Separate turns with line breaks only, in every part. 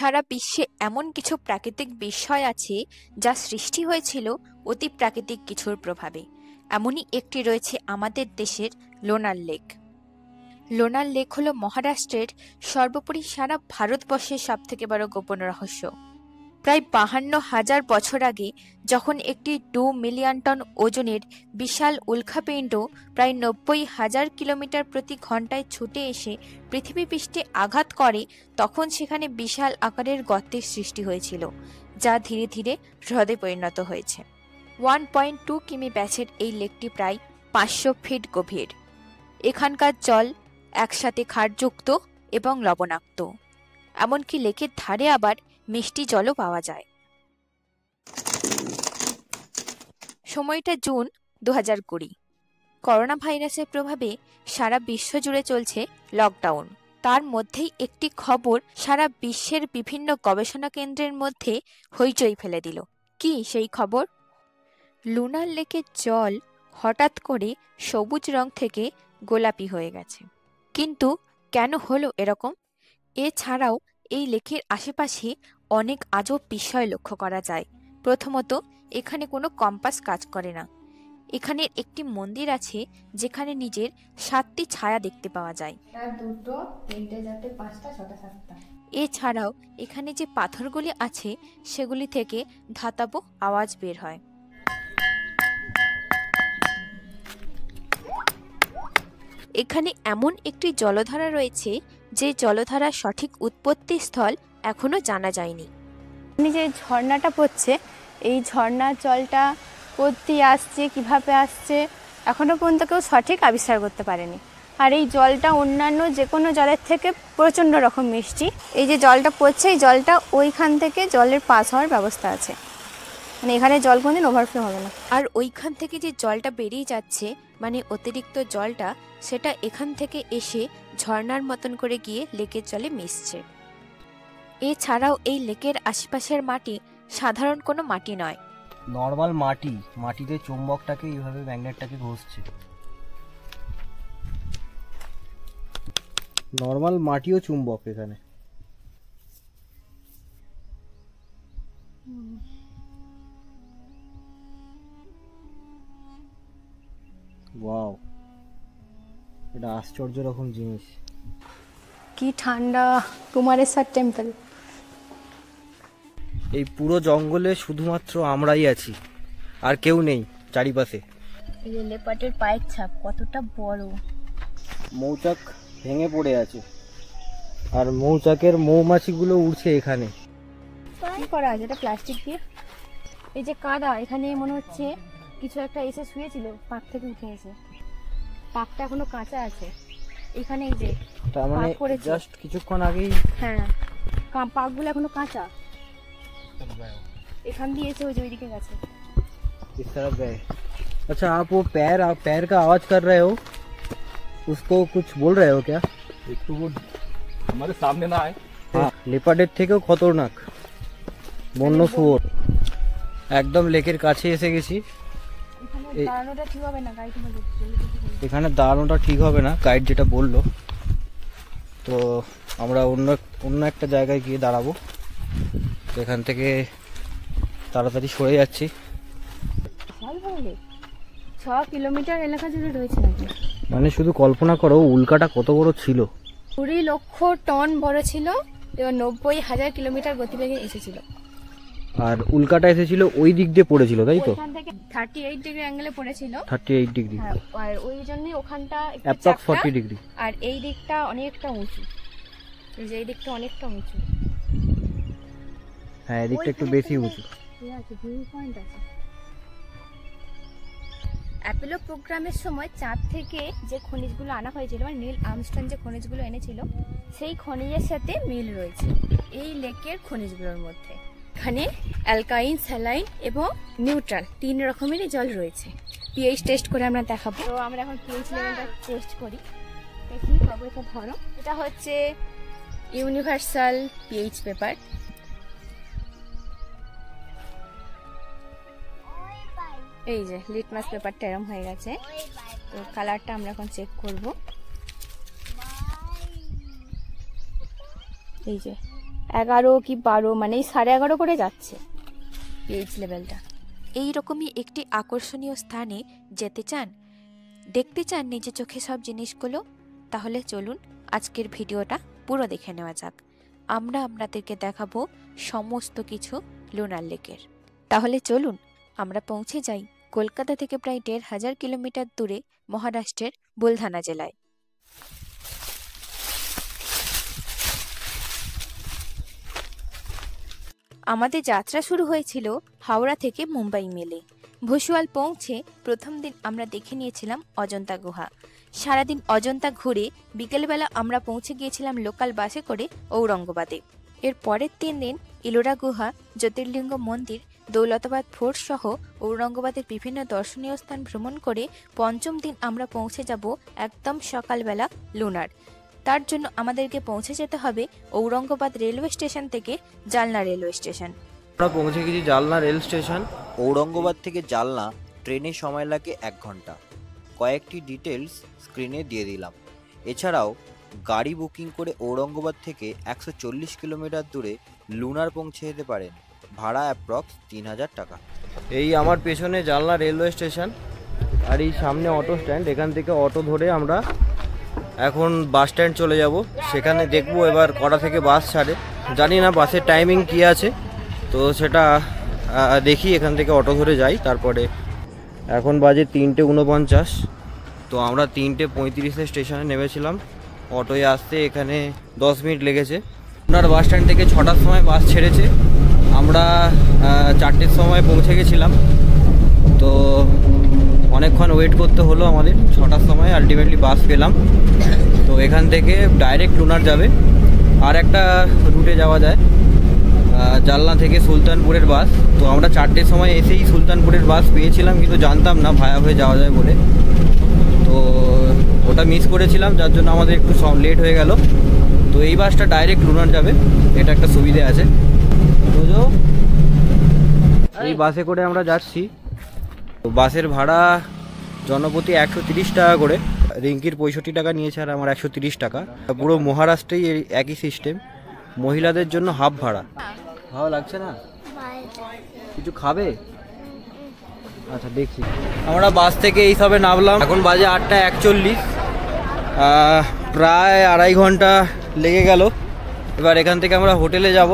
সারা বিশ্বে এমন কিছু প্রাকৃতিক বিস্ময় আছে যা সৃষ্টি হয়েছিল অতি প্রাকৃতিক কিছুর প্রভাবে। এমনই একটি রয়েছে আমাদের দেশের লোনার লেক। লোনার লেক হলো মহারাষ্ট্রের, সর্বোপরি সারা ভারতবর্ষের সবথেকে বড় গোপন রহস্য। প্রায় 52,000 বছর আগে যখন একটি 2 মিলিয়ন টন ওজনের বিশাল উল্কাপিণ্ড প্রায় 90,000 কিলোমিটার প্রতি ঘন্টায় ছুটে এসে পৃথিবী পৃষ্ঠে আঘাত করে, তখন সেখানে বিশাল আকারের গর্তের সৃষ্টি হয়েছিল, যা ধীরে ধীরে হ্রদে পরিণত হয়েছে। 1.2 কিমি ব্যাসের এই লেকটি প্রায় 500 ফিট গভীর। এখানকার জল একসাথে ক্ষারযুক্ত এবং লবণাক্ত, এমনকি লেকের ধারে আবার মিষ্টি জলও পাওয়া যায়। সময়টা জুন 2020। করোনা ভাইরাসের প্রভাবে সারা বিশ্ব জুড়ে চলছে লকডাউন। তার মধ্যেই একটি খবর সারা বিশ্বের বিভিন্ন গবেষণা কেন্দ্রের মধ্যে হইচই ফেলে দিল। কি সেই খবর? লুনার লেকের জল হঠাৎ করে সবুজ রং থেকে গোলাপি হয়ে গেছে। কিন্তু কেন হলো এরকম? এছাড়াও এই লেকের আশেপাশে অনেক আজব বিষয় লক্ষ্য করা যায়। প্রথমত, এখানে কোনো কম্পাস কাজ করে না। এখানে একটি মন্দির আছে যেখানে নিজের 7টি ছায়া দেখতে পাওয়া যায়। এছাড়াও এখানে যে পাথরগুলি আছে সেগুলি থেকে ধাতব আওয়াজ বের হয়। এখানে এমন একটি জলধারা রয়েছে যে জলধারার সঠিক উৎপত্তি স্থল এখনো জানা যায়নি।
যে ঝর্ণাটা পড়ছে, এই ঝর্ণার জলটা কোথা আসছে, কিভাবে আসছে, এখনো পর্যন্ত কেউ সঠিক আবিষ্কার করতে পারেনি। আর এই জলটা অন্যান্য যে কোনো জলের থেকে প্রচণ্ড রকম মিষ্টি। এই যে জলটা পড়ছে, এই জলটা ওইখান থেকে জলের পাস হওয়ার ব্যবস্থা আছে, মানে এখানে জল কোনোদিন ওভারফ্লো হবে না।
আর ওইখান থেকে যে জলটা বেরিয়ে যাচ্ছে, মানে অতিরিক্ত জলটা, সেটা এখান থেকে এসে ঝর্ণার মতন করে গিয়ে লেকের জলে মিশছে। এছাড়াও এই লেকের আশেপাশের মাটি সাধারণ কোনো মাটি নয়,
নর্মাল মাটি। মাটিতে চুম্বকটাকে এইভাবে ম্যাগনেটটাকে ঘষছে। নর্মাল মাটিও চুম্বক এখানে। ওয়াও, এটা আশ্চর্য রকম জিনিস।
কি ঠান্ডা! কুমারেশ্বর টেম্পল।
এই পুরো জঙ্গলে শুধুমাত্র আমরাই আছি, আর কেউ নেই চারিপাশে।
এই যে লেপার্ডের পায়ের ছাপ কতটা বড়।
মৌচাক ভেঙে পড়ে আছে, আর মৌচাকের মৌমাছিগুলো উড়ছে এখানে।
কি করা আছে? এটা প্লাস্টিক দিয়ে। এই যে কাদা, এখানে মনে হচ্ছে কিছু একটা এসে শুয়েছিল, পাক থেকে উঠে এসে। পাকটা এখনো কাঁচা আছে এখানে। এই যে
তার মানে জাস্ট কিছুক্ষণ আগেই।
হ্যাঁ, পাকগুলো এখনো কাঁচা। এখান দিয়ে এসে ওই যে ওইদিকে গেছে।
इस तरफ गए। अच्छा, आप वो पैर का आवाज कर रहे हो, उसको कुछ बोल रहे हो क्या?
एक तो वो हमारे सामने ना आए।
हाँ, লেপার্ডের থেকেও খতরনাক বন্য শুয়োর। একদম লেকের কাছে এসে গেছি। এখানে দাঁড়ানোটা ঠিক হবে না, গাইড যেটা বললো। তো আমরা অন্য একটা জায়গায় গিয়ে দাঁড়াবো। এখান থেকে তাড়াতাড়ি সরে যাচ্ছি।
6 কিলোমিটার এলাকা জুড়ে রয়েছে নাকি?
মানে শুধু কল্পনা করো উল্কাটা কত বড় ছিল।
20 লক্ষ টন বড় ছিল এবং 90,000 কিলোমিটার গতিবেগে এসেছিল।
আর উল্কাটা এসেছিল ওই দিক দিয়ে পড়েছিল, তাই তো?
ওখান থেকে 38 ডিগ্রি অ্যাঙ্গেলে পড়েছিল।
38 ডিগ্রি।
হ্যাঁ, আর ওই জন্যই ওখানটা
অ্যাপ্রক্স 40 ডিগ্রি।
আর এই দিকটা অনেকটা উঁচু। এই যে এই দিকটা অনেকটা উঁচু।
হ্যাঁ, এই দিকটা একটু বেশি উঁচু।
ঠিক আছে, ভিউ পয়েন্ট আছে। অ্যাপোলো প্রোগ্রামের সময় চাঁদ থেকে যে খনিজগুলো আনা হয়েছিল, মানে নীল আর্মস্ট্রং যে খনিজগুলো এনেছিল, সেই খনিজের সাথে মিল রয়েছে এই লেকের খনিজগুলোর মধ্যে। এখানে অ্যালকাইন, স্যালাইন এবং নিউট্রাল 3 রকমেরই জল রয়েছে। পিএইচ টেস্ট করে আমরা দেখাবো। তো আমরা এখন পিএইচ লেভেলটা টেস্ট করি। দেখি পাবো, এটা ধরো। এটা হচ্ছে ইউনিভার্সাল পিএইচ পেপার। এই যে লিটমাস পেপারটা এরম হয়ে গেছে। তো কালারটা আমরা এখন চেক করব। এই যে 11 কি 12 মানে 11:30 করে যাচ্ছে পিএইচ লেভেলটা।
এই রকমই একটি আকর্ষণীয় স্থানে যেতে চান, দেখতে চান নিজে চোখে সব জিনিসগুলো, তাহলে চলুন আজকের ভিডিওটা পুরো দেখে নেওয়া যাক। আমরা আপনাদেরকে দেখাবো সমস্ত কিছু লুনার লেকের। তাহলে চলুন আমরা পৌঁছে যাই কলকাতা থেকে প্রায় 1500 কিলোমিটার দূরে মহারাষ্ট্রের বুলধানা জেলায়। আমাদের যাত্রা শুরু হয়েছিল হাওড়া থেকে মুম্বাই মেলে। ভুসওয়াল পৌঁছে প্রথম দিন আমরা দেখে নিয়েছিলাম অজন্তা গুহা। সারাদিন অজন্তা ঘুরে বিকেলবেলা আমরা পৌঁছে গিয়েছিলাম লোকাল বাসে করে ঔরঙ্গাবাদে। এর পরের 3 দিন ইলোরা গুহা, জ্যোতির্লিঙ্গ মন্দির, দৌলতাবাদ ফোর্ট সহ ঔরঙ্গাবাদের বিভিন্ন দর্শনীয় স্থান ভ্রমণ করে পঞ্চম দিন আমরা পৌঁছে যাব একদম সকালবেলা লুনার। তার জন্য আমাদেরকে পৌঁছে যেতে হবে ঔরঙ্গাবাদ রেলওয়ে স্টেশন থেকে জালনা রেলওয়ে স্টেশন।
আমরা পৌঁছে গেছি জালনা রেল স্টেশন।
ঔরঙ্গাবাদ থেকে জালনা ট্রেনে সময় লাগে 1 ঘন্টা। কয়েকটি ডিটেলস স্ক্রিনে দিয়ে দিলাম। এছাড়াও গাড়ি বুকিং করে ঔরঙ্গাবাদ থেকে 140 কিলোমিটার দূরে লুনার পৌঁছে যেতে পারেন। ভাড়া অ্যাপ্রক্স 3000 টাকা।
এই আমার পেছনে জালনা রেলওয়ে স্টেশন, আর এই সামনে অটো স্ট্যান্ড। এখান থেকে অটো ধরে আমরা এখন বাস স্ট্যান্ড চলে যাব। সেখানে দেখব এবার কটা থেকে বাস ছাড়ে, জানি না বাসের টাইমিং কী আছে, তো সেটা দেখি। এখান থেকে অটো ধরে যাই। তারপরে এখন বাজে 3:49, তো আমরা 3:35 স্টেশনে নেমেছিলাম। অটোয় আসতে এখানে 10 মিনিট লেগেছে। আপনার বাস স্ট্যান্ড থেকে 6টার সময় বাস ছেড়েছে, আমরা 4টের সময় পৌঁছে গেছিলাম। তো অনেকক্ষণ ওয়েট করতে হলো আমাদের। 6টার সময় আলটিমেটলি বাস পেলাম। তো এখান থেকে ডাইরেক্ট লুনার যাবে। আর একটা রুটে যাওয়া যায় জালনা থেকে সুলতানপুরের বাস। তো আমরা 4টের সময় এসেই সুলতানপুরের বাস পেয়েছিলাম, কিন্তু জানতাম না ভায়া হয়ে যাওয়া যায় বলে। তো ওটা মিস করেছিলাম, যার জন্য আমাদের একটু লেট হয়ে গেল। তো এই বাসটা ডাইরেক্ট লুনার যাবে, এটা একটা সুবিধে আছে। বুঝো, এই বাসে করে আমরা যাচ্ছি। তো বাসের ভাড়া জনপ্রতি 130 টাকা করে। রিঙ্কির 65 টাকা নিয়েছে আর আমার 130 টাকা। পুরো মহারাষ্ট্রেই একই সিস্টেম। মহিলাদের জন্য হাফ ভাড়া। ভালো লাগছে না? কিছু খাবে? আচ্ছা দেখছি। আমরা বাস থেকে এই সবে নামলাম। এখন বাজে 8:41, প্রায় 2.5 ঘন্টা লেগে গেল। এবার এখান থেকে আমরা হোটেলে যাব।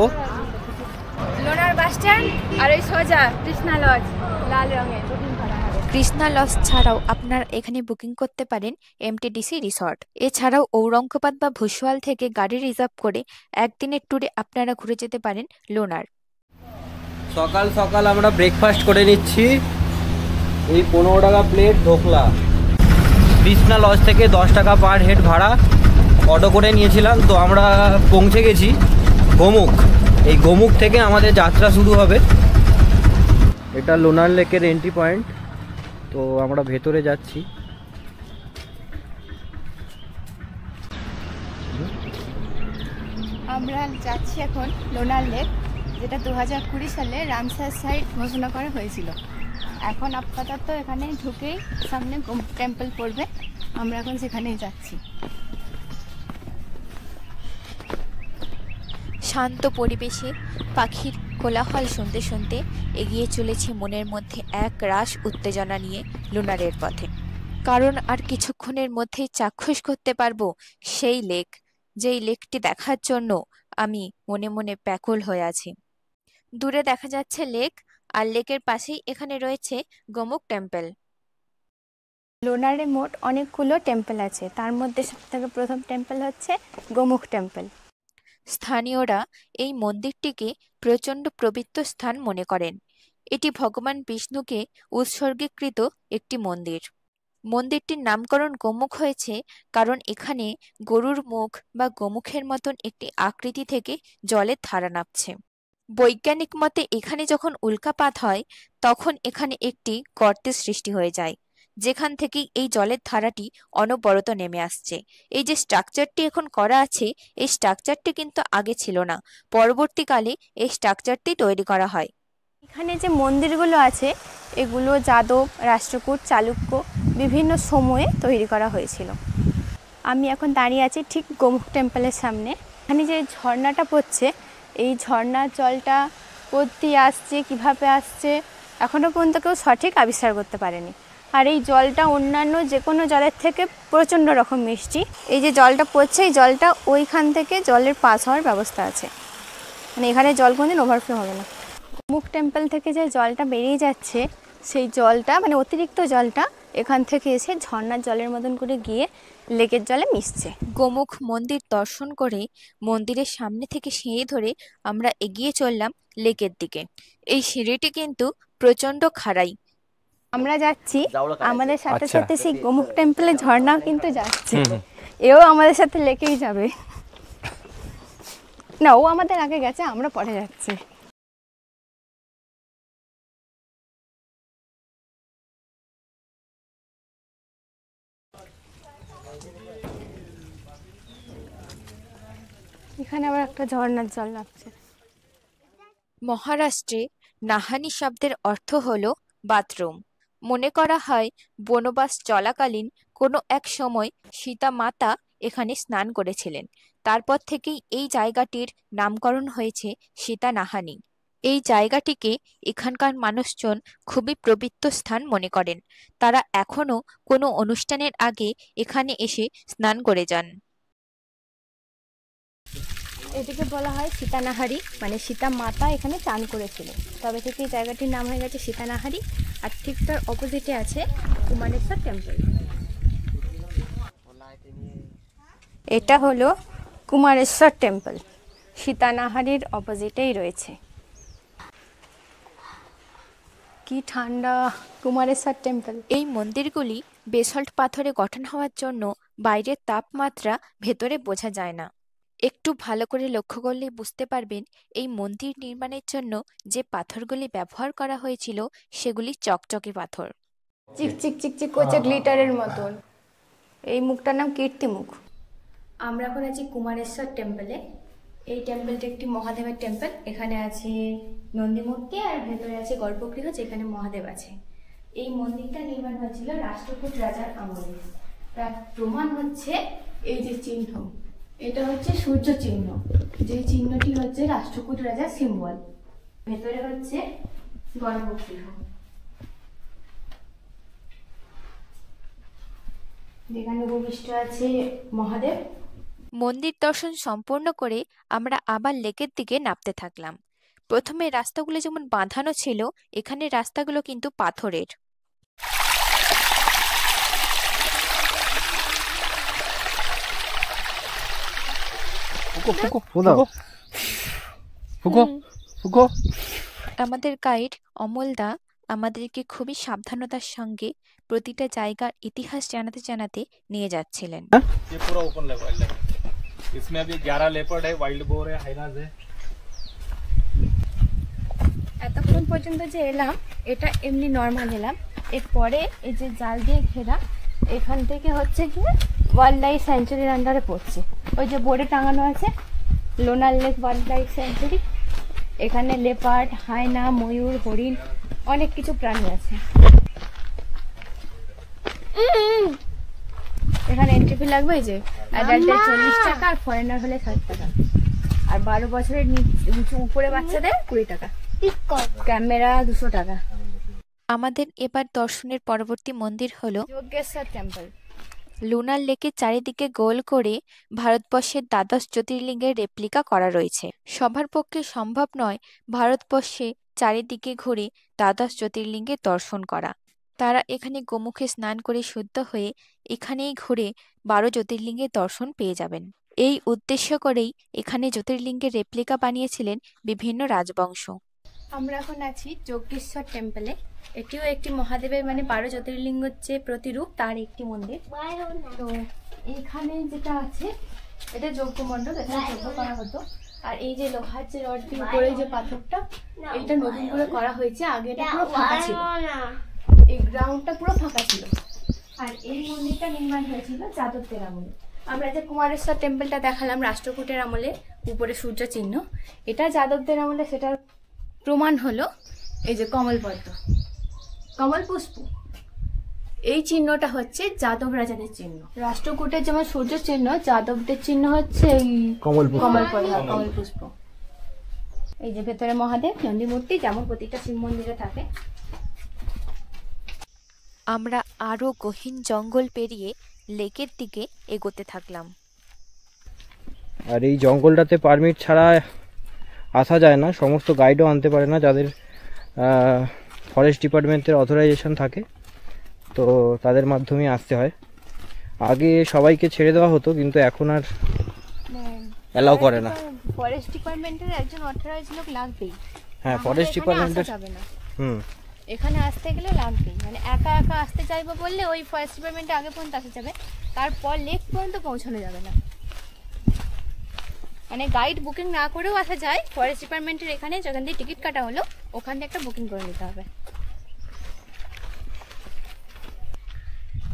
লোনার বাস স্ট্যান্ড আর এই সোজা কৃষ্ণা লজ লাল রঙের বুকিং করা হবে।
কৃষ্ণা লজ ছাড়াও আপনারা এখানে বুকিং করতে পারেন এমটিডিসি রিসর্ট। এছাড়াও ঔরঙ্গাবাদ বা ভুসওয়াল থেকে গাড়ি রিজার্ভ করে একদিনের ট্যুরে আপনারা ঘুরে যেতে পারেন লোনার।
সকাল সকাল আমরা ব্রেকফাস্ট করে নিচ্ছি। এই 15 টাকা প্লেট ঢোকলা। কৃষ্ণা লজ থেকে 10 টাকা পার হেড ভাড়া অটো করে নিয়েছিলাম। তো আমরা পৌঁছে গেছি গোমুখ। এই গোমুখ থেকে আমাদের যাত্রা শুরু হবে। এটা লোনার লেকের এন্ট্রি পয়েন্ট। তো আমরা ভেতরে যাচ্ছি।
আমরা যাচ্ছি এখন লোনার লেক, যেটা 2020 সালে রামসার সাইট ঘোষণা করা হয়েছিল। এখন আপাতত এখানে ঢুকেই সামনে টেম্পল পড়বে, আমরা এখন সেখানেই যাচ্ছি।
শান্ত পরিবেশে পাখির কোলাহল শুনতে শুনতে এগিয়ে চলেছি মনের মধ্যে এক রাস উত্তেজনা নিয়ে লুনারের পথে। কারণ আর কিছুক্ষণের মধ্যেই চাক্ষুষ করতে পারবো সেই লেক, যেই লেকটি দেখার জন্য আমি মনে মনে ব্যাকুল হয়ে আছি। দূরে দেখা যাচ্ছে লেক, আর লেকের পাশেই এখানে রয়েছে গোমুখ টেম্পল।
লোনারে মোট অনেকগুলো টেম্পল আছে, তার মধ্যে সবথেকে প্রথম টেম্পল হচ্ছে গোমুখ টেম্পল।
স্থানীয়রা এই মন্দিরটিকে প্রচণ্ড পবিত্র স্থান মনে করেন। এটি ভগবান বিষ্ণুকে উৎসর্গীকৃত একটি মন্দির। মন্দিরটির নামকরণ গোমুখ হয়েছে কারণ এখানে গরুর মুখ বা গোমুখের মতন একটি আকৃতি থেকে জলের ধারা নামছে। বৈজ্ঞানিক মতে এখানে যখন উল্কাপাত হয় তখন এখানে একটি গর্তের সৃষ্টি হয়ে যায়, যেখান থেকেই এই জলের ধারাটি অনবরত নেমে আসছে। এই যে স্ট্রাকচারটি এখন করা আছে, এই স্ট্রাকচারটি কিন্তু আগে ছিল না, পরবর্তীকালে এই স্ট্রাকচারটি তৈরি করা হয়।
এখানে যে মন্দিরগুলো আছে এগুলো যাদব, রাষ্ট্রকূট, চালুক্য বিভিন্ন সময়ে তৈরি করা হয়েছিল। আমি এখন দাঁড়িয়ে আছি ঠিক গোমুখ টেম্পলের সামনে। এখানে যে ঝর্ণাটা পড়ছে এই ঝর্ণার জলটা কোথা আসছে, কিভাবে আসছে, এখনও পর্যন্ত কেউ সঠিক আবিষ্কার করতে পারেনি। আর এই জলটা অন্যান্য যে কোনো জলের থেকে প্রচণ্ড রকম মিষ্টি। এই যে জলটা পড়ছে, এই জলটা ওইখান থেকে জলের পাস হওয়ার ব্যবস্থা আছে, মানে এখানে জল কোনোদিন ওভারফ্লো হবে না। মুখ টেম্পল থেকে যে জলটা বেরিয়ে যাচ্ছে, সেই জলটা মানে অতিরিক্ত জলটা এখান থেকে এসে ঝর্ণার জলের মতন করে গিয়ে লেকের জলে মিশছে।
গোমুখ মন্দির দর্শন করে মন্দিরের সামনে থেকে সিঁড়ি ধরে আমরা এগিয়ে চললাম লেকের দিকে। এই সিঁড়িটি কিন্তু প্রচণ্ড খাড়াই।
আমরা যাচ্ছি, আমাদের সাথে
আচ্ছা।
সাথে সেই গোমুখ টেম্পলের ঝর্ণাও কিন্তু যাচ্ছে, এও আমাদের সাথে লেকেই যাবে। না, ও আমাদের আগে গেছে, আমরা পরে যাচ্ছি। এখানে আবার একটা ঝর্ণার জল লাগছে।
মহারাষ্ট্রে নাহানি শব্দের অর্থ হল বাথরুম। মনে করা হয় বনবাস চলাকালীন কোনো এক সময় সীতা মাতা এখানে স্নান করেছিলেন। তারপর থেকেই এই জায়গাটির নামকরণ হয়েছে সীতা নাহানি। এই জায়গাটিকে এখানকার মানুষজন খুবই পবিত্র স্থান মনে করেন। তারা এখনো কোনো অনুষ্ঠানের আগে এখানে এসে স্নান করে যান।
এটিকে বলা হয় সীতানাহারি, মানে সীতা মাতা এখানে চান করেছিলেন। তবে থেকে এই জায়গাটির নাম হয়ে গেছে সীতানাহারি। আর ঠিক তার অপোজিটে আছে কুমারেশ্বর টেম্পল। এটা হলো কুমারেশ্বর টেম্পল, সীতানাহারির অপোজিটেই রয়েছে। কি ঠান্ডা কুমারেশ্বর টেম্পল।
এই মন্দিরগুলি বেসল্ট পাথরে গঠন হওয়ার জন্য বাইরের তাপমাত্রা ভেতরে বোঝা যায় না। একটু ভালো করে লক্ষ্য করলেই বুঝতে পারবেন এই মন্দির নির্মাণের জন্য যে পাথরগুলি ব্যবহার করা হয়েছিল সেগুলি চকচকে পাথর।
চিকচিক চিকচিক করছে গ্লিটারের মতন। এই মুখটার নাম কীর্তিমুখ। আমরা এখন আছি কুমারেশ্বর টেম্পলে। এই টেম্পলটা একটি মহাদেবের টেম্পল। এখানে আছে নন্দী মূর্তি আর ভেতরে আছে গর্ভগৃহ, যেখানে মহাদেব আছে। এই মন্দিরটা নির্মাণ হয়েছিল রাষ্ট্রকূট রাজার আমলে। তার প্রমাণ হচ্ছে এই যে চিহ্ন, এটা হচ্ছে সূর্য চিহ্ন, যে চিহ্নটি হচ্ছে রাষ্ট্রকূট রাজার সিম্বল। ভেতরে হচ্ছে গর্ভগৃহ, যেখানে ভূমিষ্ঠ আছে মহাদেব।
মন্দির দর্শন সম্পূর্ণ করে আমরা আবার লেকের দিকে নামতে থাকলাম। প্রথমে রাস্তাগুলো যেমন বাঁধানো ছিল, এখানে রাস্তাগুলো কিন্তু পাথরের। আমাদের গাইড অমলদা আমাদেরকে খুবই সাবধানতার সঙ্গে প্রতিটা জায়গার ইতিহাস জানাতে জানাতে নিয়ে যাচ্ছিলেন।
ये पूरा ओपन लेवल है, इसमें अभी 11 लेपर्ड है, वाइल्ड बोर है, हाइनाज है।
এতক্ষণ পর্যন্ত যে এলাম এটা এমনি নর্মাল এলাম। এরপরে এই যে জাল দিয়ে ঘেরা, এখান থেকে হচ্ছে গিয়ে ওয়াইল্ড লাইফ স্যাঞ্চুরির আন্ডারে পড়ছে। ওই যে বোর্ডে টাঙানো আছে লোনার লেক ওয়াইল্ড লাইফ স্যাঞ্চুরি। এখানে লেপার্ড, হায়না, ময়ূর, হরিণ, অনেক কিছু প্রাণী আছে। এখানে এন্ট্রি ফি লাগবে এই যে অ্যাডাল্টের 40 টাকা আর ফরেনার হলে 60 টাকা, আর 12 বছরের নিচে উপরে বাচ্চাদের 20 টাকা, ক্যামেরা 200 টাকা।
আমাদের এবার দর্শনের পরবর্তী মন্দির হলো
যোগেশ্বর টেম্পল।
লুনার লেকের চারিদিকে গোল করে ভারতবর্ষের দ্বাদশ জ্যোতির্লিঙ্গের রেপ্লিকা করা রয়েছে। সবার পক্ষে সম্ভব নয় ভারতবর্ষে চারিদিকে ঘুরে দ্বাদশ জ্যোতির্লিঙ্গের দর্শন করা। তারা এখানে গোমুখে স্নান করে শুদ্ধ হয়ে এখানেই ঘুরে 12 জ্যোতির্লিঙ্গের দর্শন পেয়ে যাবেন। এই উদ্দেশ্য করেই এখানে জ্যোতির্লিঙ্গের রেপ্লিকা বানিয়েছিলেন বিভিন্ন রাজবংশ।
আমরা এখন আছি যোগেশ্বর টেম্পলে। এটিও একটি মহাদেবের মানে 12 জ্যোতির্লিঙ্গের যে প্রতিরূপ তার একটি মন্দির। তো এখানে যেটা আছে এটা যজ্ঞ মণ্ডপ, এখানে যজ্ঞ করা হতো। আর এই যে লোহার যে রড দিয়ে উপরে যে পাথরটা, এটা নতুন করে করা হয়েছে। আগে এটা পুরো ফাঁকা ছিল, এই গ্রাউন্ডটা পুরো ফাঁকা ছিল। আর এই মন্দিরটা নির্মাণ হয়েছিল যাদবদের আমলে। আমরা যে কুমারেশ্বর টেম্পলটা দেখালাম রাষ্ট্রকূটের আমলে, উপরে সূর্য চিহ্ন, এটা যাদবদের আমলে। সেটার প্রমাণ হলো এই যে কমলপদ্ম, কমল পুষ্প। এই চিহ্নটা হচ্ছে যাদব রাজাদের চিহ্ন। রাষ্ট্রকূটের যেমন সূর্য চিহ্ন, যাদবদের চিহ্ন হচ্ছে এই কমল পুষ্প। এই যে ভেতরে মহাদেব নন্দী মূর্তি, যেমন প্রতিটা শিব মন্দিরে থাকে।
আমরা আরো গহীন জঙ্গল পেরিয়ে লেকের দিকে এগোতে থাকলাম।
আর এই জঙ্গলটাতে পারমিট ছাড়া আসা যায় না, সমস্ত গাইডও আনতে পারে না যাদের ফরেস্ট ডিপার্টমেন্টের অথরাইজেশন থাকে, তো তাদের মাধ্যমে আসতে হয়। আগে সবাইকে ছেড়ে দেওয়া হতো, কিন্তু এখন আর অ্যালাউ করে না।
ফরেস্ট ডিপার্টমেন্টের একজন অথরাইজড লোক লাগবেই।
হ্যাঁ, ফরেস্ট ডিপার্টমেন্টের
যাবে না,
হুম
এখানে আসতে গেলে লাগবেই। মানে একা একা আসতে চাইবো বললে ওই ফরেস্ট ডিপার্টমেন্টে আগে পর্যন্ত আসা যাবে, তারপর লেক পর্যন্ত পৌঁছানো যাবে না। মানে গাইড বুকিং না করেও আসা যায়, ফরেস্ট ডিপার্টমেন্টের এখানে যেখান দিয়ে টিকিট কাটা হলো ওখান থেকে একটা বুকিং করে নিতে হবে।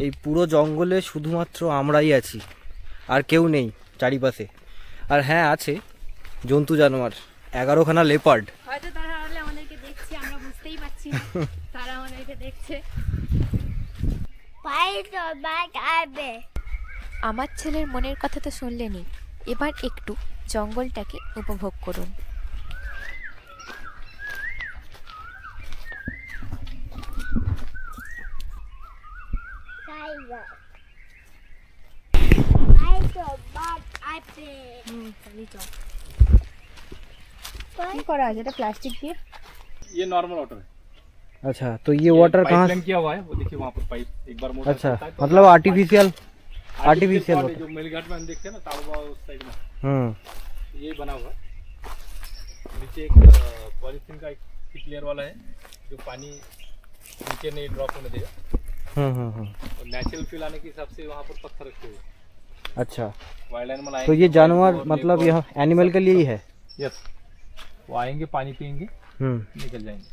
এই পুরো জঙ্গলে শুধুমাত্র আমরাই আছি, আর কেউ নেই চারিপাশে। আর হ্যাঁ, আছে জন্তু জানোয়ার, 11খানা লেপার্ড।
হয়তো তারা আমাদেরকে দেখছে, আমরা বুঝতেই পারছি না তারা আমাদেরকে দেখছে।
আমার ছেলের মনের কথা তো শুনলেনই, এবার একটু জঙ্গলটাকে উপভোগ করুন।
কি করা আছে এটা প্লাস্টিক দিয়ে?
ये नॉर्मल वाटर है।
अच्छा, तो ये वाटर कहाँ
पाइपलाइन किया हुआ है, वो देखिए वहाँ पर पाइप एक बार मोटर
अच्छा,
चलता है तो
मतलब आर्टिफिशियल
आर्टिफिशियल जो मेलघाट में हम देखते हैं ना तालुबा उस साइड में, ये बना हुआ है। नीचे एक पॉलीथीन का एक क्लियर वाला है जो पानी नीचे नहीं ड्रॉप होने देगा। और नेचुरल फील आने के हिसाब से वहाँ पर पत्थर रखे हुए।
अच्छा,
वाइल्ड एनिमल
तो ये जानवर मतलब यह एनिमल के लिए ही है?
यस, वो आएंगे पानी पियेंगे निकल जाएंगे।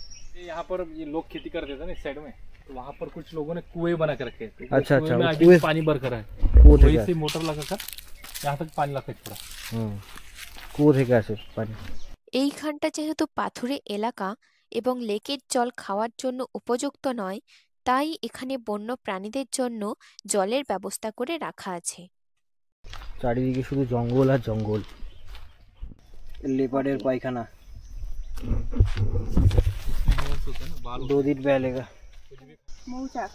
यहाँ पर ये लोग खेती करते थे ना इस साइड में, तो वहाँ पर कुछ लोगों ने कुएं बना के रखे। तो
अच्छा,
कुएं में आगे
कुएं-
पानी भर कर है,
कुएं थे
वही
क्या?
से मोटर लगाकर यहाँ तक पानी लाके छोड़ा।
কুয়ো থেকে আসে পানি।
এইখানটা যেহেতু পাথুরে এলাকা এবং লেকের জল খাওয়ার জন্য উপযুক্ত নয়, তাই এখানে বন্য প্রাণীদের জন্য জলের ব্যবস্থা করে রাখা আছে।
চারিদিকে শুধু জঙ্গল আর জঙ্গল। লেপার্ডের পায়খানা 2 दिन पहलेगा।
মৌচাক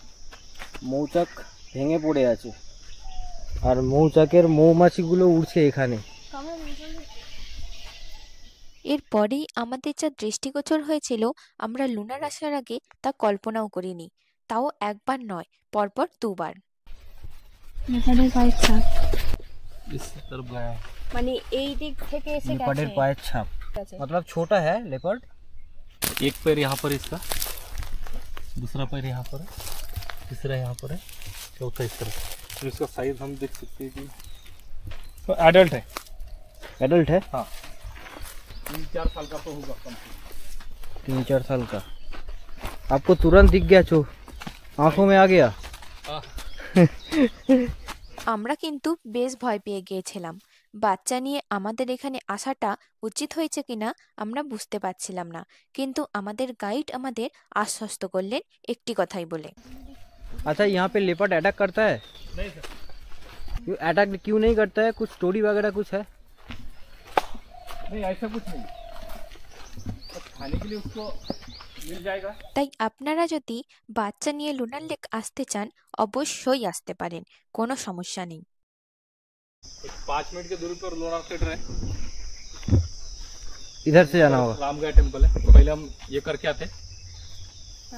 মৌচাক ভেঙে পড়ে আছে, আর মৌচাকের মৌমাছিগুলো উড়ছে এখানে।
এরপরেই আমাদের যা দৃষ্টিগোচর হয়েছিল, আমরা লুনার আসার আগে তা কল্পনাও করিনি, তাও একবার নয়, পরপর 2 বার।
লেপার্ডের পায়ের ছাপ,
इस तरफ गया है।
মানে এই দিক থেকে এসে
लेपर्डेर
গেছে।
पायर छाप मतलब छोटा है लेपर्ड।
एक पैर यहाँ पर इसका, दूसरा पैर यहाँ पर है, तीसरा यहाँ पर है, चौथा इस तरफ। तो इसका साइज हम देख सकते हैं कि तो एडल्ट है।
एडल्ट है?
हाँ, 3-4 साल का तो होगा कम से
3-4 साल का। आपको तुरंत दिख गया, चो आंखों में आ गया।
हाँ।
আমরা কিন্তু বেশ ভয় পেয়ে গিয়েছিলাম। বাচ্চা নিয়ে আমাদের এখানে আসাটা উচিত হয়েছে কিনা আমরা বুঝতে পারছিলাম না, কিন্তু আমাদের গাইড আমাদের আশ্বস্ত করলেন একটি কথাই বলে।
अच्छा, यहाँ पे लेपर्ड अटैक करता है?
नहीं सर,
क्यों अटैक क्यों नहीं करता है? कुछ स्टोरी वगैरह कुछ है?
नहीं ऐसा कुछ नहीं, बस खाने के लिए उसको मिल जाएगा।
তাই আপনারা যদি বাচ্চা নিয়ে লুনার লেক আসতে চান, অবশ্যই আসতে পারেন, কোনো সমস্যা নেই।
5 मिनट की दूरी पर लोनार थिएटर है,
इधर से जाना होगा।
रामगढ़ टेम्पल है। तो पहले हम ये करके आते,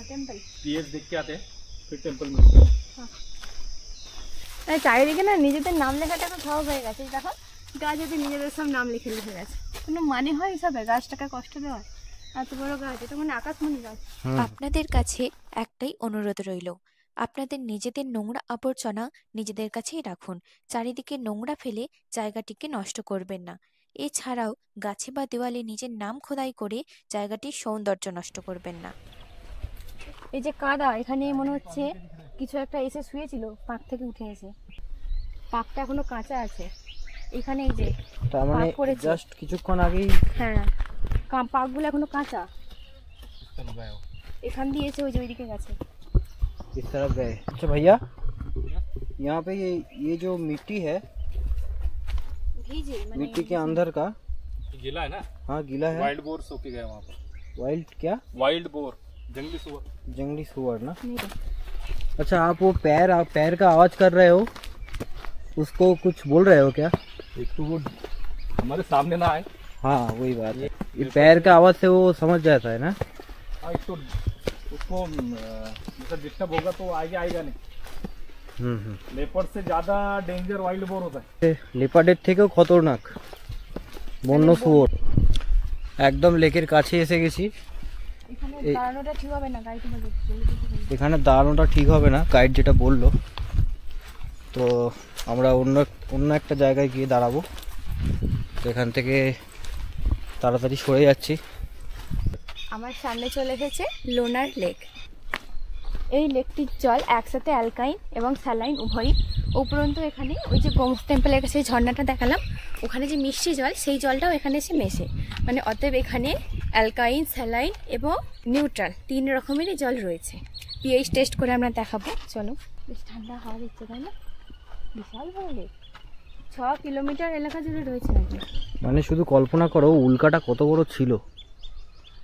টেম্পল।
पीएच देख के आते, फिर टेम्पल में रुकते।
চারিদিকে না নিজেদের নাম লেখাটা তো সহজ হয়ে গেছে। দেখো গাছেতে নিজেদের সব নাম লিখে লিখে গেছে, কোনো মানে হয় এসবে? গাছটাকে কষ্ট দেওয়া, এত বড় গাছ, এটা মানে আকাশমণি গাছ।
আপনাদের কাছে একটাই অনুরোধ রইল, আপনাদের নিজেদের নোংরা আবর্জনা নিজেদের কাছেই রাখুন, চারিদিকে নোংরা ফেলে জায়গাটিকে নষ্ট করবেন না। এছাড়াও গাছে বা দেওয়ালে নিজের নাম খোদাই করে জায়গাটির সৌন্দর্য নষ্ট করবেন না।
এই যে কাদা, এখানে মনে হচ্ছে কিছু একটা এসে শুয়েছিল, পাক থেকে উঠে এসে। পাকটা এখনো কাঁচা আছে এখানে, এই যে
তার মানে
পাক পড়েছে।
জাস্ট কিছুক্ষণ আগেই।
হ্যাঁ, পাকগুলো এখনো কাঁচা।
चलो गए हो।
এখান দিয়ে এসে ওই যে ওইদিকে গেছে।
इस तरफ गए। अच्छा भैया, यहाँ पे ये जो मिट्टी है,
ভিজে মানে
मिट्टी के अंदर का
गीला है ना,
हाँ गीला है।
वाइल्ड बोर सो के गए वहाँ पर।
वाइल्ड क्या?
वाइल्ड बोर, जंगली सुअर।
जंगली सुअर ना। अच्छा, आप वो पैर का आवाज कर रहे हो, उसको कुछ बोल रहे हो क्या?
एक तो वो हमारे सामने ना आए।
हाँ वही बात है, ये पैर का आवाज से वो समझ जाता है ना।
हाँ, एक तो उसको मतलब डिस्टर्ब होगा तो आगे आएगा नहीं। लेपर्ड से ज्यादा डेंजर वाइल्ड बोर होता है।
লেপার্ডের থেকেও খতরনাক বন্য শুয়োর। একদম লেকের কাছে এসে গেছি।
এখানে দাঁড়ানোটা ঠিক হবে না, গাড়ি তোমার
এখানে দাঁড়ানোটা ঠিক হবে না, গাইড যেটা বললো। তো আমরা অন্য একটা জায়গায় গিয়ে দাঁড়াবো। তো এখান থেকে তাড়াতাড়ি সরে যাচ্ছি।
আমার সামনে চলে এসেছে লোনার লেক। এই লেকটির জল একসাথে অ্যালকাইন এবং স্যালাইন উভয়ই। উপরন্তু এখানে ওই যে গোমুখ টেম্পলের কাছে ঝর্ণাটা দেখালাম, ওখানে যে মিষ্টি জল, সেই জলটাও এখানে এসে মেশে। মানে অতএব এখানে অ্যালকাইন, স্যালাইন এবং নিউট্রাল 3 রকমেরই জল রয়েছে। পিএইচ টেস্ট করে আমরা দেখাবো, চলো। বেশ ঠান্ডা হাওয়া দিচ্ছে, তাই না? বিশাল বড় লেক, 6 কিলোমিটার এলাকা জুড়ে রয়েছে।
মানে শুধু কল্পনা করো উল্কাটা কত বড় ছিল,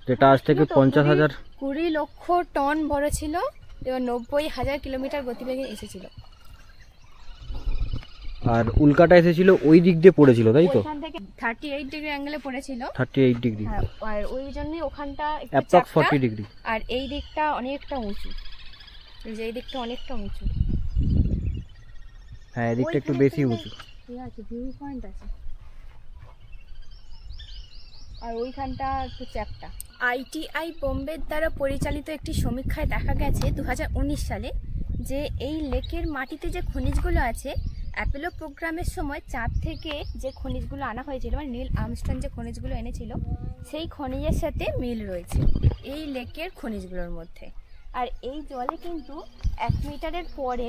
যেটা আজ থেকে 50,000
20 লক্ষ টন বড় ছিল এবং 90,000 কিলোমিটার গতিবেগে এসেছিল।
আর উল্কাটা এসেছিল ওই দিক দিয়ে পড়েছিল, তাই তো?
ওখান থেকে 38 ডিগ্রি অ্যাঙ্গেলে পড়েছিল।
38 ডিগ্রি,
হ্যাঁ, আর ওই জন্যই ওখানটা একটু
অ্যাপ্রক্স
চাপটা,
40 ডিগ্রি।
আর এই দিকটা অনেকটা উঁচু। এই যে এই দিকটা অনেকটা উঁচু।
হ্যাঁ, এই দিকটা একটু বেশি উঁচু।
ঠিক আছে, ভিউ পয়েন্ট আছে। আর ওইখানটা একটু চ্যাপটা। আইটিআই বোম্বের দ্বারা পরিচালিত একটি সমীক্ষায় দেখা গেছে 2019 সালে যে এই লেকের মাটিতে যে খনিজগুলো আছে, অ্যাপোলো প্রোগ্রামের সময় চাঁদ থেকে যে খনিজগুলো আনা হয়েছিল, মানে নীল আর্মস্ট্রং যে খনিজগুলো এনেছিল, সেই খনিজের সাথে মিল রয়েছে এই লেকের খনিজগুলোর মধ্যে। আর এই জলে কিন্তু 1 মিটারের পরে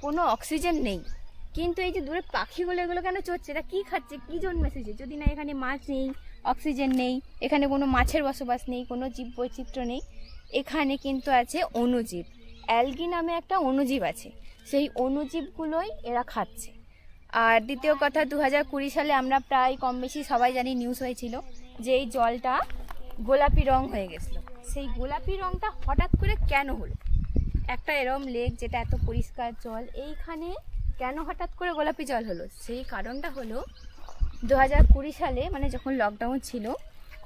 কোনো অক্সিজেন নেই। কিন্তু এই যে দূরে পাখিগুলো এগুলো কেন চড়ছে, এটা কী খাচ্ছে, কী জন্মেছে? যদি না এখানে মাছ নেই, অক্সিজেন নেই, এখানে কোনো মাছের বসবাস নেই, কোনো জীব বৈচিত্র্য নেই, এখানে কিন্তু আছে অণুজীব। অ্যালগি নামে একটা অণুজীব আছে, সেই অণুজীবগুলোই এরা খাচ্ছে। আর দ্বিতীয় কথা, 2020 সালে আমরা প্রায় কম বেশি সবাই জানি, নিউজ হয়েছিল যে এই জলটা গোলাপি রং হয়ে গেছিলো। সেই গোলাপি রংটা হঠাৎ করে কেন হলো? একটা এরম লেক যেটা এত পরিষ্কার জল, এইখানে কেন হঠাৎ করে গোলাপি জল হলো? সেই কারণটা হলো 2020 সালে, মানে যখন লকডাউন ছিল,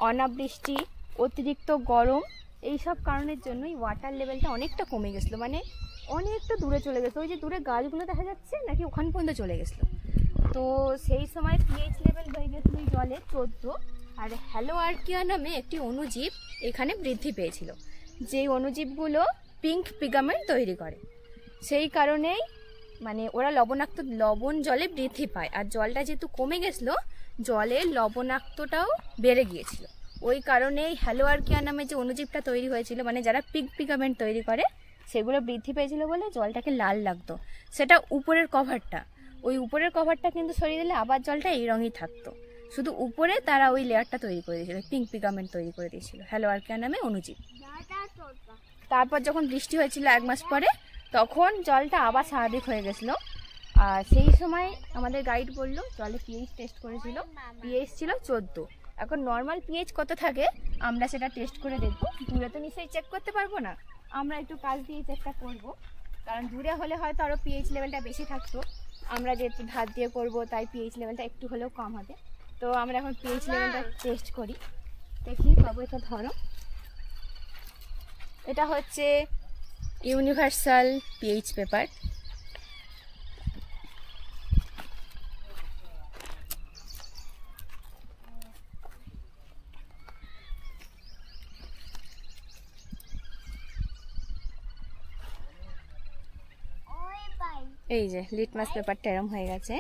অনাবৃষ্টি, অতিরিক্ত গরম, এই সব কারণের জন্যই ওয়াটার লেভেলটা অনেকটা কমে গেছিলো। মানে অনেকটা দূরে চলে গেছিলো। ওই যে দূরে গাছগুলো দেখা যাচ্ছে নাকি, ওখান পর্যন্ত চলে গেছিলো। তো সেই সময় পিএইচ লেভেল হয়ে গেছিলো এই জলে 14। আর হ্যালোআর্কিয়া নামে একটি অণুজীব এখানে বৃদ্ধি পেয়েছিল, যেই অণুজীবগুলো পিঙ্ক পিগামেন্ট তৈরি করে। সেই কারণেই মানে ওরা লবণ জলে বৃদ্ধি পায়। আর জলটা যেহেতু কমে গেছিলো, জলের লবণাক্তটাও বেড়ে গিয়েছিল। ওই কারণেই হ্যালোআর্কিয়া নামে যে অণুজীবটা তৈরি হয়েছিল, মানে যারা পিঙ্ক পিগামেন্ট তৈরি করে, সেগুলো বৃদ্ধি পেয়েছিল বলে জলটাকে লাল লাগতো। সেটা উপরের কভারটা, ওই উপরের কভারটা কিন্তু সরিয়ে দিলে আবার জলটা এই রঙই থাকতো। শুধু উপরে তারা ওই লেয়ারটা তৈরি করে দিয়েছিল, পিঙ্ক পিগামেন্ট তৈরি করে দিয়েছিল, হ্যালোআর্কিয়া নামে অণুজীব। তারপর যখন বৃষ্টি হয়েছিল 1 মাস পরে, তখন জলটা আবার স্বাভাবিক হয়ে গেছিলো। আর সেই সময় আমাদের গাইড বললো, জলে পিএইচ টেস্ট করেছিল, পিএইচ ছিল 14। এখন নর্মাল পিএইচ কত থাকে আমরা সেটা টেস্ট করে দেখবো। দূরে তো নিশ্চয়ই চেক করতে পারবো না, আমরা একটু কাছ দিয়ে চেকটা করবো, কারণ দূরে হলে হয়তো আরও পিএইচ লেভেলটা বেশি থাকতো। আমরা যেহেতু ধার দিয়ে করবো, তাই পিএইচ লেভেলটা একটু হলেও কম হবে। তো আমরা এখন পিএইচ লেভেলটা টেস্ট করি, দেখি বাবু। এটা ধরো, এটা হচ্ছে ইউনিভার্সাল পিএইচ পেপার। এই যে লিটমাস পেপারটা এরম হয়ে গেছে।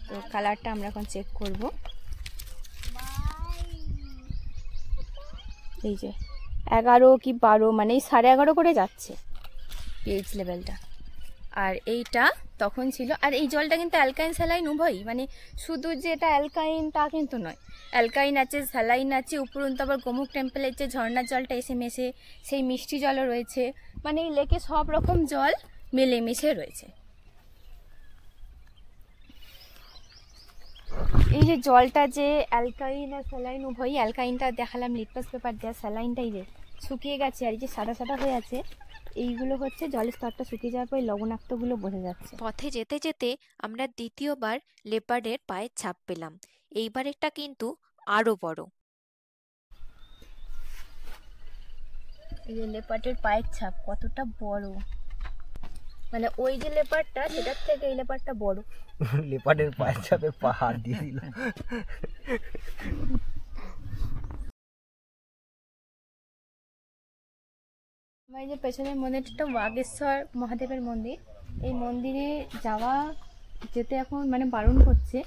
তো কালারটা আমরা এখন চেক করব। এই যে 11 কি 12, মানে 11.5 করে যাচ্ছে পিএইচ লেভেলটা। আর এইটা তখন ছিল। আর এই জলটা কিন্তু অ্যালকাইন স্যালাইন উভয়ই, মানে শুধু যে এটা অ্যালকাইন তা কিন্তু নয়, অ্যালকাইন আছে, স্যালাইন আছে, উপরন্তু আবার গোমুখ টেম্পলের যে ঝর্ণার জলটা এসে মেশে, সেই মিষ্টি জলও রয়েছে। মানে এই লেকে সব রকম জল মিলেমিশে রয়েছে। এই যে জলটা যে অ্যালকাইন আর স্যালাইন উভয়ই, অ্যালকাইনটা দেখালাম লিটমাস পেপার দেওয়া, স্যালাইনটাই যে শুকিয়ে গেছে আর এই যে সাদা সাদা হয়ে আছে, এইগুলো হচ্ছে জলের স্তরটা শুকিয়ে যাওয়ার পরে লবণাক্তগুলো বোঝা যাচ্ছে।
পথে যেতে যেতে আমরা দ্বিতীয়বার লেপার্ডের পায়ের ছাপ পেলাম। এইবারেরটা কিন্তু আরো বড়।
এই যে লেপার্ডের পায়ের ছাপ কতটা বড়, মানে ওই যে লেপার্ডটা সেটার থেকে এই লেপার্ডটা বড়।
লেপার্ডের পায়ের ছাপে পাহাড় দিয়ে দিল।
আমার এই যে পেছনের মন্দিরটা বাগেশ্বর মহাদেবের মন্দির, এই মন্দিরে যাওয়া যেতে এখন মানে বারণ করছে।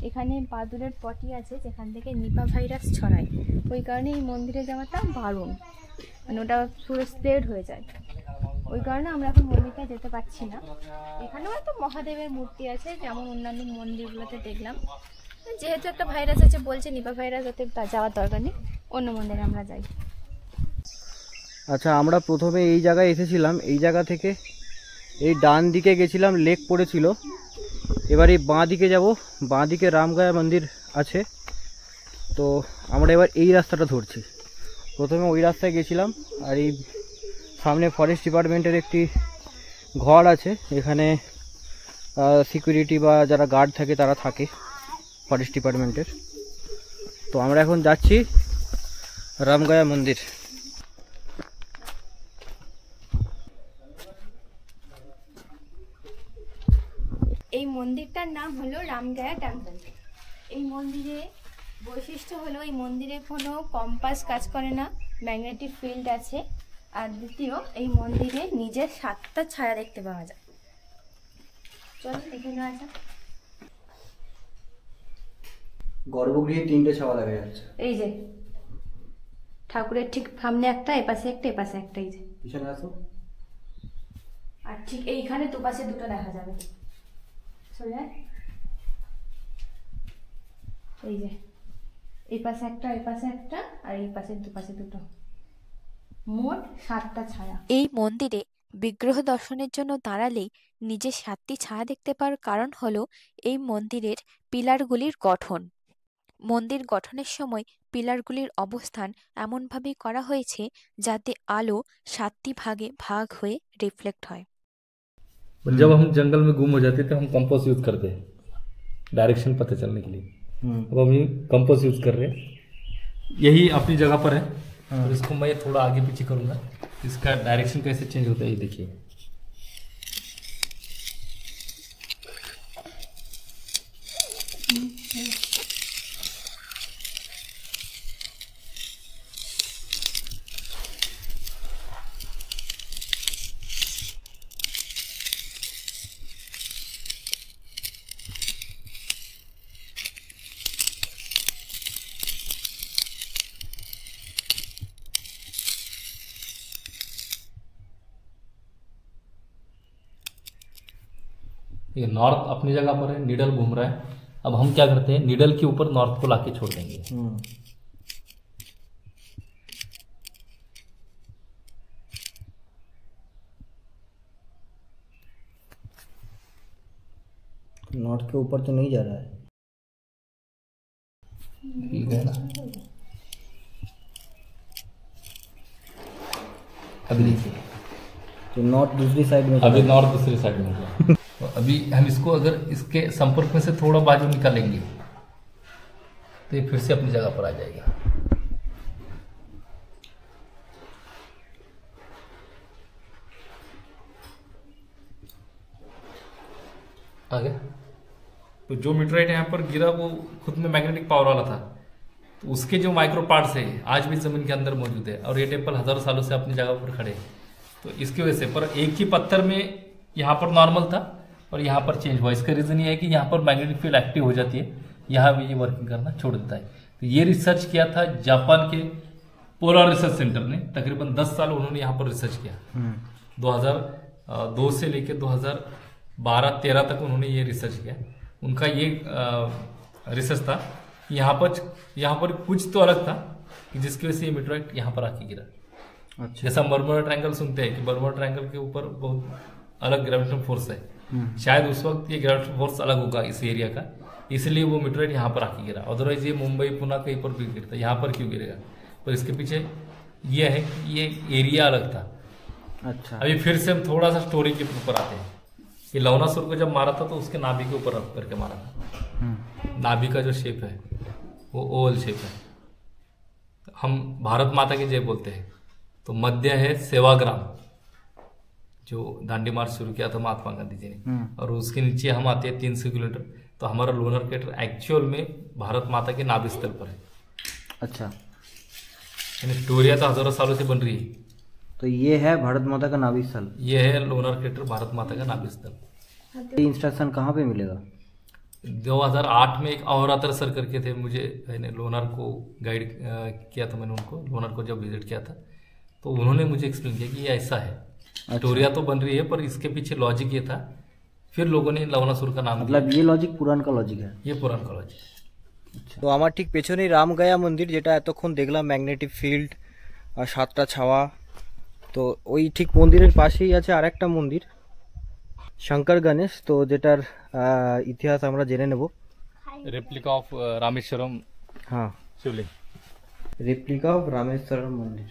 এখানে বাদুড়ের পটি আছে যেখান থেকে নিপা ভাইরাস ছড়ায়, ওই কারণে এই মন্দিরে যাওয়াটা বারণ, মানে ওটা পুরো স্প্রেড হয়ে যায়, ওই কারণে আমরা এখন মন্দিরটা যেতে পারছি না। এখানেও একটা মহাদেবের মূর্তি আছে যেমন অন্যান্য মন্দিরগুলোতে দেখলাম, যেহেতু একটা ভাইরাস আছে বলছে নিপা ভাইরাস, ওতে যাওয়ার দরকার নেই, অন্য মন্দিরে আমরা যাই।
আচ্ছা, আমরা প্রথমে এই জায়গায় এসেছিলাম, এই জায়গা থেকে এই ডান দিকে গেছিলাম, লেক পড়েছিল। এবার এই বাঁ দিকে যাব, বাঁ দিকে রামগায়া মন্দির আছে। তো আমরা এবার এই রাস্তাটা ধরছি। প্রথমে ওই রাস্তায় গেছিলাম, আর এই সামনে ফরেস্ট ডিপার্টমেন্টের একটি ঘর আছে, এখানে সিকিউরিটি বা যারা গার্ড থাকে তারা থাকে ফরেস্ট ডিপার্টমেন্টের। তো আমরা এখন যাচ্ছি রামগায়া মন্দির।
এই মন্দিরটার নাম হলো রামগায়া টেম্পল। এই মন্দিরে বৈশিষ্ট্য হলো এই মন্দিরে কোনো কম্পাস কাজ করে না, ম্যাগনেটিক ফিল্ড আছে, আর দ্বিতীয় এই মন্দিরে নিজের 7টা ছায়া দেখতে পাওয়া যায়। চলো দেখে নেওয়া যাক।
গর্ভগৃহে 3টে ছাওয়া দেখা যাচ্ছে।
এই যে ঠাকুরের ঠিক সামনে একটা, এপাশে একটা, এপাশে একটা, এই যে
পিছনে আসো।
আর ঠিক এইখানে দুপাশে দুটো দেখা যাবে। চলে এই যে এই পাশে একটা, এই পাশে একটা, আর এই পাশে দুপাশে দুটো, মোট 7টা ছায়া।
এই মন্দিরে বিগ্রহ দর্শনের জন্য দাঁড়ালেই নিজের 7টি ছায়া দেখতে পাওয়ার কারণ হলো এই মন্দিরের পিলারগুলির গঠন। মন্দির গঠনের সময় পিলারগুলির অবস্থান এমনভাবেই করা হয়েছে যাতে আলো 7টি ভাগে ভাগ হয়ে রিফ্লেক্ট হয়।
जब हम जंगल में गुम हो जाते थे हम कंपास यूज करते हैं डायरेक्शन पता चलने के लिए। अब हम ये कंपास यूज कर रहे हैं, यही अपनी जगह पर है। और इसको मैं थोड़ा आगे पीछे करूंगा, इसका डायरेक्शन कैसे चेंज होता है ये देखिए। ये नॉर्थ अपनी जगह पर है, नीडल घूम रहा है। अब हम क्या करते हैं, नीडल के ऊपर नॉर्थ को लाके छोड़ देंगे।
नॉर्थ के ऊपर तो नहीं जा रहा है।
ठीक है ना, अभी देखिए
तो नॉर्थ दूसरी साइड में,
अभी नॉर्थ दूसरी साइड में होगा। तो अभी हम इसको अगर इसके संपर्क में से थोड़ा बाजू निकालेंगे तो ये फिर से अपनी जगह पर आ जाएगा। आगे तो जो मीटराइट यहाँ पर गिरा वो खुद में मैग्नेटिक पावर वाला था, तो उसके जो माइक्रो पार्ट्स है आज भी जमीन के अंदर मौजूद है और ये टेम्पल हजारों सालों से अपनी जगह पर खड़े हैं। तो इसकी वजह से पर एक ही पत्थर में यहाँ पर नॉर्मल था और यहाँ पर चेंज हुआ। इसका रीजन ये है कि यहाँ पर मैग्नेटिक फील्ड एक्टिव हो जाती है, यहाँ भी ये वर्किंग करना छोड़ देता है। तो ये रिसर्च किया था जापान के पोलर रिसर्च सेंटर ने, तकरीबन 10 साल उन्होंने यहाँ पर रिसर्च किया। 2002 से लेकर 2012-13 तक उन्होंने ये रिसर्च किया। उनका ये रिसर्च था, यहाँ पर कुछ तो अलग था कि जिसकी वजह से ये मीटराइट यहाँ पर आके गिरा।
अच्छा।
जैसा बर्मुडा ट्रायंगल सुनते हैं कि बर्मुडा ट्रायंगल के ऊपर बहुत अलग ग्रेविटेशनल फोर्स है, शायद उस वक्त ये ग्रेविटेशनल फोर्स अलग होगा इस एरिया का, इसलिए वो मीटराइट यहाँ पर आके गिरा। अदरवाइज ये मुंबई पुणे कहीं पर भी गिरता, यहाँ पर क्यों गिरेगा? पर इसके पीछे ये है कि ये एरिया अलग था।
अच्छा,
अभी फिर से हम थोड़ा सा स्टोरी के ऊपर आते हैं। ये लवणासुर को जब मारा था तो उसके नाभि के ऊपर रख करके मारा था। नाभि का जो शेप है वो ओवल शेप है। हम भारत माता की जय बोलते हैं तो मध्य है सेवाग्राम, जो दांडी मार्च शुरू किया था महात्मा गांधी जी ने, और उसके नीचे हम आते हैं 300 किलोमीटर। तो हमारा लूनर क्रेटर एक्चुअल में भारत माता के नाभि स्थल पर है।
अच्छा,
यानी स्टोरिया तो हजारों सालों से बन रही है।
तो ये है भारत माता का नाभि स्थल।
ये है लूनर क्रेटर भारत माता का नाभि स्थल।
ये इंस्ट्रक्शन कहाँ पे मिलेगा?
2008 में एक अहोरात्र सर करके थे, मुझे लोनार को गाइड किया था मैंने उनको, लोनार को जब विजिट किया था तो उन्होंने मुझे एक्सप्लेन किया कि ये ऐसा है। स्टोरिया तो बन रही है पर इसके पीछे लॉजिक ये था, फिर लोगों ने लवणासुर का नाम
मतलब ये लॉजिक पुरान का लॉजिक है।
ये पुरान का लॉजिक।
তো আমার ঠিক পেছনেই রামগায়া মন্দির, যেটা এতক্ষণ দেখলাম ম্যাগনেটিক ফিল্ড আর 7টা ছাওয়া। তো ওই ঠিক মন্দিরের পাশেই আছে আরেকটা মন্দির শঙ্কর গণেশ, তো যেটার ইতিহাস আমরা জেনে নেব।
रेप्लिका ऑफ रामेश्वरम
হ্যাঁ,
शिवलिंग।
रेप्लिका ऑफ रामेश्वरम मंदिर।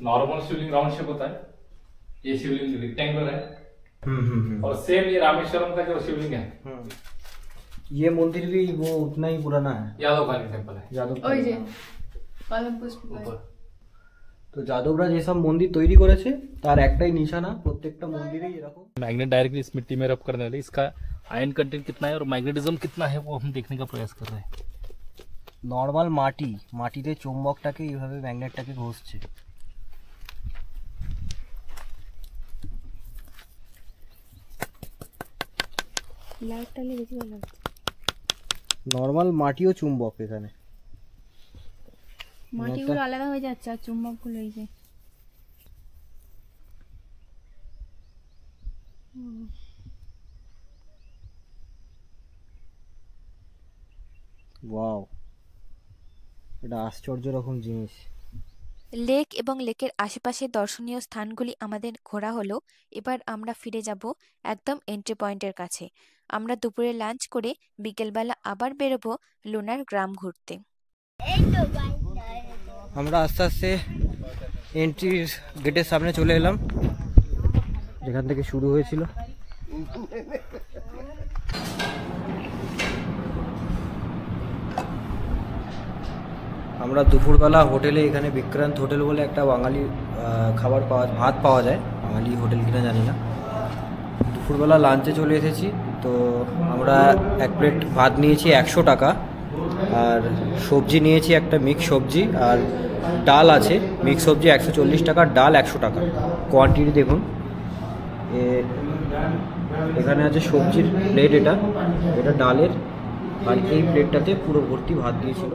नॉर्मल शिवलिंग राउंड शेप होता है, ये शिवलिंग रेक्टेंगुलर है। और सेम ये रामेश्वरम का जो शिवलिंग है
ये मंदिर भी वो उतना ही पुराना है,
यादव खानी टेम्पल है।
যাদব।
ऊपर
তো যাদবরা যেসব মন্দির তৈরি করেছে তার একটাই নিশানা, প্রত্যেকটা মন্দিরেই এরকম।
मैग्नेट डायरेक्टली इस मिट्टी में रब करने वाले, इसका आयन कंटेंट कितना है और मैग्नेटिज्म कितना है वो हम देखने का प्रयास कर रहे हैं।
নর্মাল মাটিতে চুম্বকটাকে এইভাবে ম্যাগনেটটাকে ঘষছে।
লাইটটা নিয়ে বেশি ভালো লাগছে।
নর্মাল মাটিও চুম্বক, এখানে
মাটিগুলো আলাদা হয়ে যাচ্ছে আর চুম্বকগুলো এই যে
ওয়াও, এটা আশ্চর্য রকম জিনিস।
লেক এবং লেকের আশেপাশের দর্শনীয় স্থানগুলি আমাদের ঘোরা হলো। এবার আমরা ফিরে যাব একদম এন্ট্রি পয়েন্টের কাছে। আমরা দুপুরে লাঞ্চ করে বিকেলবেলা আবার বেরোবো লুনার গ্রাম ঘুরতে।
আমরা আস্তে আস্তে এন্ট্রির গেটের সামনে চলে এলাম, যেখান থেকে শুরু হয়েছিল। আমরা দুপুরবেলা হোটেলে, এখানে বিক্রান্ত হোটেল বলে একটা বাঙালি খাবার ভাত পাওয়া যায়, বাঙালি হোটেল কিনা জানি না। দুপুরবেলা লাঞ্চে চলে এসেছি। তো আমরা এক প্লেট ভাত নিয়েছি 100 টাকা, আর সবজি নিয়েছি একটা মিক্স সবজি, আর ডাল আছে মিক্স সবজি 140 টাকা, ডাল 100 টাকা। কোয়ান্টিটি দেখুন, এখানে আছে সবজির প্লেট, এটা ডালের, আর এই প্লেটটাতে পুরো ভর্তি ভাত দিয়েছিল।